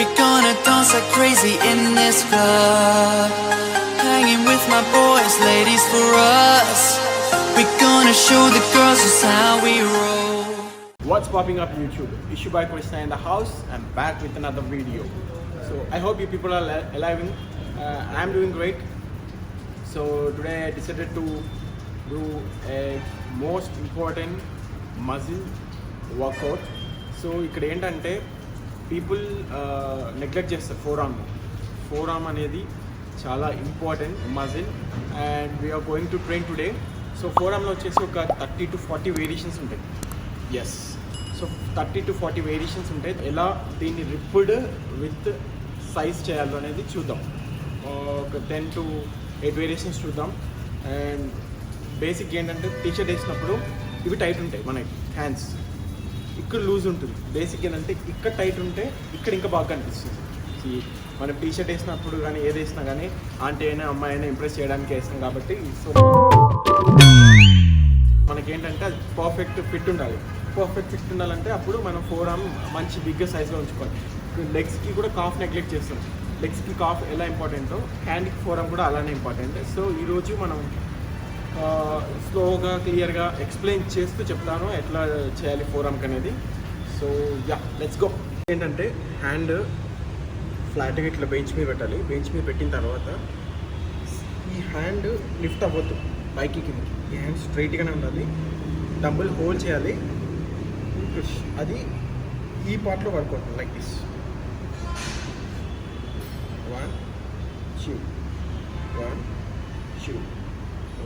We're gonna dance like crazy in this club, hanging with my boys, ladies for us. We're gonna show the girls just how we roll. What's popping up YouTube? Issue by Krishna in the house. I'm back with another video. So I hope you people are alive. I'm doing great. So today I decided to do a most important muscle workout. So ఇక్కడ ఏంటంటే people neglect చేస్తారు forearm అనేది చాలా important muscle and we're going to train today. So ఫోర్ ఆర్మ్లో వచ్చేసి ఒక 30 to 40 variations ఉంటాయి. ఎస్, సో 30 to 40 వేరియేషన్స్ ఉంటాయి. ఎలా దీన్ని రిప్డ్ విత్ సైజ్ చేయాలో అనేది చూద్దాం. ఒక 10 to 8 వేరియేషన్స్ చూద్దాం. అండ్ బేసిక్ ఏంటంటే టీషర్ట్ వేసినప్పుడు ఇవి టైట్ ఉంటాయి, మనకి హ్యాండ్స్ ఇక్కడ లూజ్ ఉంటుంది. బేసిక్ ఏంటంటే ఇక్కడ టైట్ ఉంటే ఇక్కడ ఇంకా బాగా కనిపిస్తుంది. మనం టీషర్ట్ వేసినప్పుడు కానీ ఏది వేసినా కానీ ఆంటీ అయినా అమ్మాయి అయినా ఇంప్రెస్ చేయడానికి వేస్తాం కాబట్టి సో మనకేంటంటే అది పర్ఫెక్ట్ ఫిట్ ఉండాలి. పర్ఫెక్ట్ ఫిట్ ఉండాలంటే అప్పుడు మనం ఫోర్ ఆర్మ్ మంచి బిగ్గర్ సైజ్లో ఉంచుకోవాలి. లెగ్స్కి కూడా కాఫ్ నెగ్లెక్ట్ చేస్తాం. లెగ్స్కి కాఫ్ ఎలా ఇంపార్టెంటో హ్యాండ్కి ఫోర్ ఆర్మ్ కూడా అలానే ఇంపార్టెంట్. సో ఈరోజు మనం స్లోగా క్లియర్గా ఎక్స్ప్లెయిన్ చేస్తూ చెప్తాను ఎట్లా చేయాలి ఫోర్ ఆర్మ్కి అనేది. So yeah, let's go. ఏంటంటే హ్యాండ్ ఫ్లాట్గా ఇట్లా బెంచ్ మీద పెట్టాలి. బెంచ్ మీద పెట్టిన తర్వాత ఈ హ్యాండ్ లిఫ్ట్ అవ్వద్దు పైకి కిందకి. ఈ హ్యాండ్ స్ట్రైట్గానే ఉండాలి. డంబుల్ హోల్డ్ చేయాలి. అది ఈ పార్ట్లో వర్క్ అవుతుంది. Like this 1 2 1 2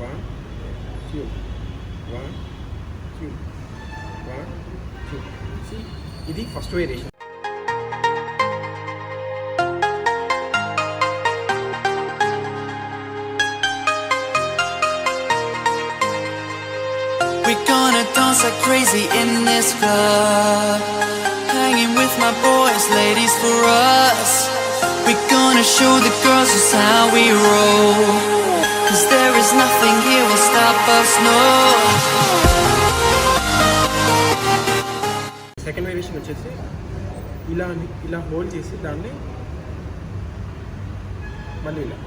1 2 1 2 1 2. See, ఇది first variation. We're gonna dance like crazy in this club, hanging with my boys, ladies for us. We're gonna show the girls just how we roll, 'cause there is nothing here will stop us, no. Second variation వచ్చేసి ఇలా hold చేసి దాన్ని మళ్ళీ ఇలా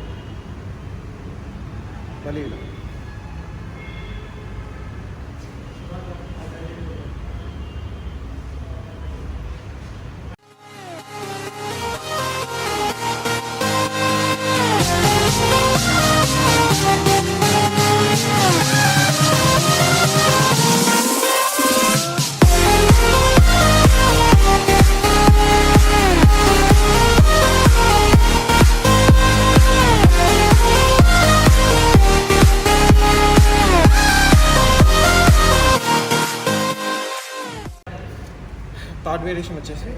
third variation వచ్చేసి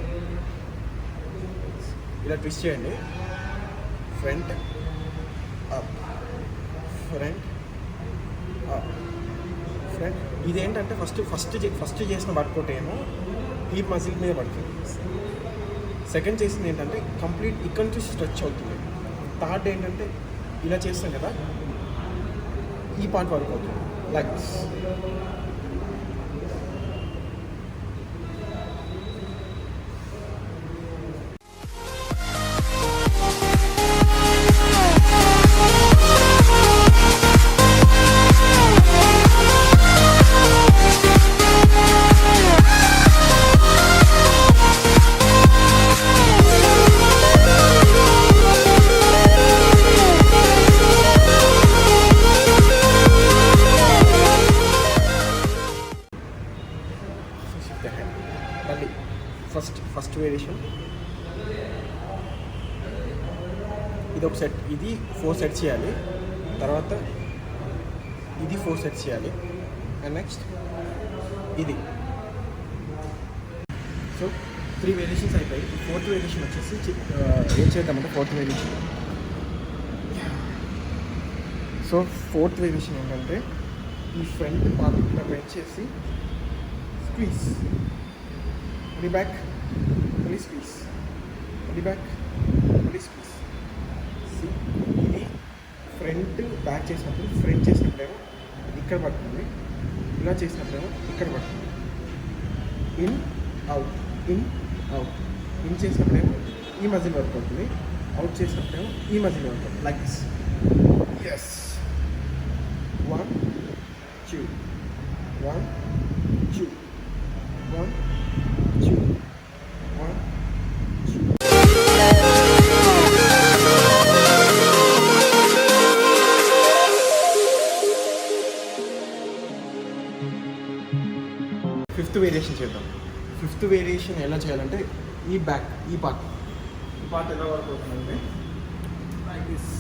ఇలా twist చేయండి. Front up, front up, front. ఇదేంటంటే ఫస్ట్ చేసిన వర్కౌట్ ఏమో ఈ మజిల్ మీద పడుతుంది. సెకండ్ చేసింది ఏంటంటే కంప్లీట్ ఇక్కడ నుంచి స్ట్రెచ్ అవుతుంది. థర్డ్ ఏంటంటే ఇలా చేస్తాం కదా, ఈ పార్ట్ వర్క్ అవుతుంది. లైక్ మళ్ళీ ఫస్ట్ వేరియేషన్. ఇది ఒక సెట్, ఇది 4 సెట్స్ చేయాలి. తర్వాత ఇది 4 సెట్స్ చేయాలి. అండ్ నెక్స్ట్ ఇది. సో 3 వేరియేషన్స్ అయిపోయి. ఫోర్త్ వేరియేషన్ వచ్చేసి ఏం చేద్దామంటే fourth variation. So fourth variation ఏంటంటే ఈ ఫ్రంట్ పార్ట్ ఇట్లా బెంచ్ చేసి స్క్వీజ్, మళ్ళీ బ్యాక్, మళ్ళీ స్క్వీజ్, మళ్ళీ బ్యాక్, మళ్ళీ స్క్వీజ్. ఇది ఫ్రంట్ బ్యాక్ చేసినప్పుడు, ఫ్రంట్ చేసినప్పుడేమో ఇక్కడ పడుతుంది, ఇలా చేసినప్పుడేమో ఇక్కడ పడుతుంది. In out, in out. In చేసినప్పుడేమో ఈ మజిల్ వర్క్ అవుతుంది, అవుట్ చేసినప్పుడేమో ఈ మజిల్ వర్క్ అవుతుంది. Like this. Yes. 1 2 1 2 1 2 1 2. Fifth variation చేద్దాం. ఫిఫ్త్ వేరియేషన్ ఎలా చేయాలంటే ఈ పార్ట్ ఎలా వర్క్ అవుతుందంటే like this.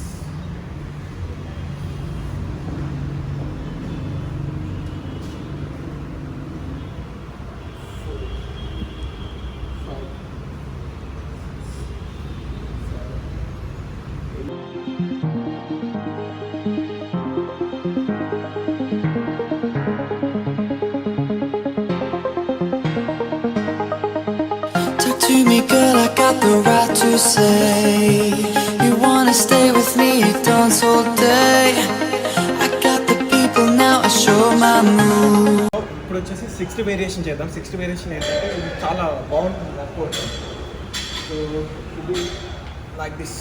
Talk to me, girl, I got the right to say. You wanna stay with me, dance all day. I got the people now, I show my mood. ఇప్పుడు వచ్చేసి sixth variation చేద్దాం. Sixth variation ఏంటంటే ఇది చాలా బాగుంటుంది work out. So ఇది like this.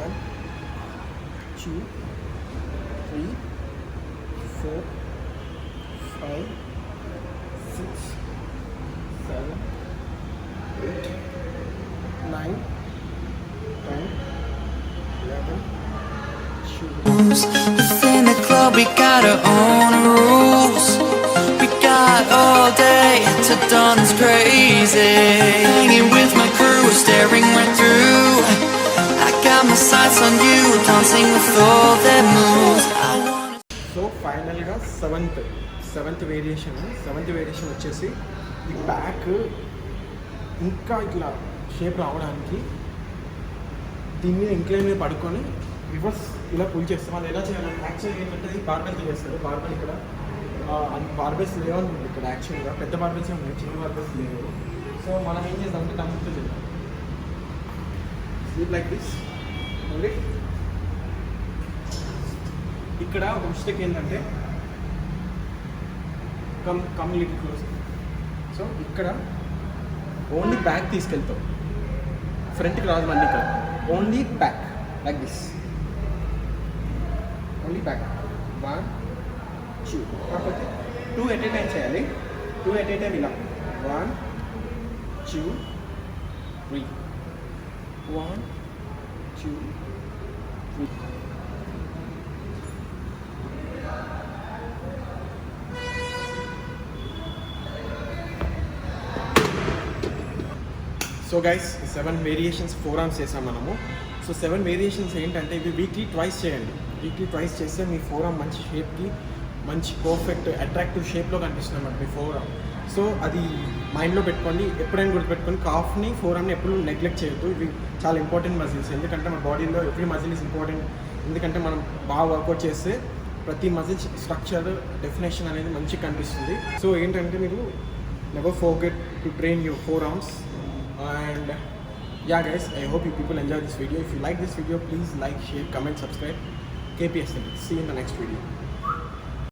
1 2 3 4 5 6 7 8 9 10 11 12. Within the club, we got our own rules. We got all day to dance crazy. Hanging with my crew, staring right through. I got my sights on you, dancing with all their moves. I wanna. So ఫైనల్గా seventh variation వచ్చేసి ఈ back ఇంకా ఇట్లా shape రావడానికి దీని మీద incline మీద పడుకొని రివర్స్ ఇలా పుల్ చేస్తాం. అది ఎలా చేయాలంటే యాక్చువల్గా ఏంటంటే ఇది బార్బెల్తో చేస్తారు. బార్బెల్ ఇక్కడ బార్బెల్స్ లేవనుకుంటుంది ఇక్కడ. యాక్చువల్గా పెద్ద బార్బెల్స్ ఉన్నాయి, చిన్న బార్బెల్స్ లేవు. సో మనం ఏం చేద్దామంటే డంప్తో చేద్దాం. Sleep like this. ఓకే, ఇక్కడ ఒక మిస్టేక్ ఏంటంటే లిటిల్ క్లోజ్. సో ఇక్కడ ఓన్లీ బ్యాక్ తీసుకెళ్తాం, ఫ్రంట్కి రాదు మళ్ళీ. ఇక్కడ only back like this, only back. 1 2. కాకపోతే 2 ఎట్ ఏ టైం చేయాలి. 2 ఎట్ ఏ టైం ఇలా 1 2 3 1 2 3. సో గైస్ 7 వేరియేషన్స్ 4 ఆర్మ్స్ చేసాం మనము. సో 7 వేరియేషన్స్ ఏంటంటే ఇవి వీక్లీ ట్వైస్ చేయండి. వీక్లీ ట్వైస్ చేస్తే మీ 4 ఆర్మ్ మంచి షేప్కి, మంచి పర్ఫెక్ట్ అట్రాక్టివ్ షేప్లో కనిపిస్తుంది అన్నమాట మీ 4 ఆర్మ్. సో అది మైండ్లో పెట్టుకోండి, ఎప్పుడైనా గుర్తుపెట్టుకోండి. కాఫ్ని 4 ఆర్మ్ని ఎప్పుడు నెగ్లెక్ట్ చేయొద్దు. ఇవి చాలా ఇంపార్టెంట్ మజిల్స్. ఎందుకంటే మన బాడీలో ఎవ్రీ మజిల్ ఇస్ ఇంపార్టెంట్. ఎందుకంటే మనం బాగా వర్కౌట్ చేస్తే ప్రతి మజిల్ స్ట్రక్చర్, డెఫినేషన్ అనేది మంచిగా కనిపిస్తుంది. సో ఏంటంటే మీరు never forget to train your 4 arms. And yeah guys, I hope you people enjoy this video. If you like this video, please like, share, comment, subscribe. KPS. See you in the next video.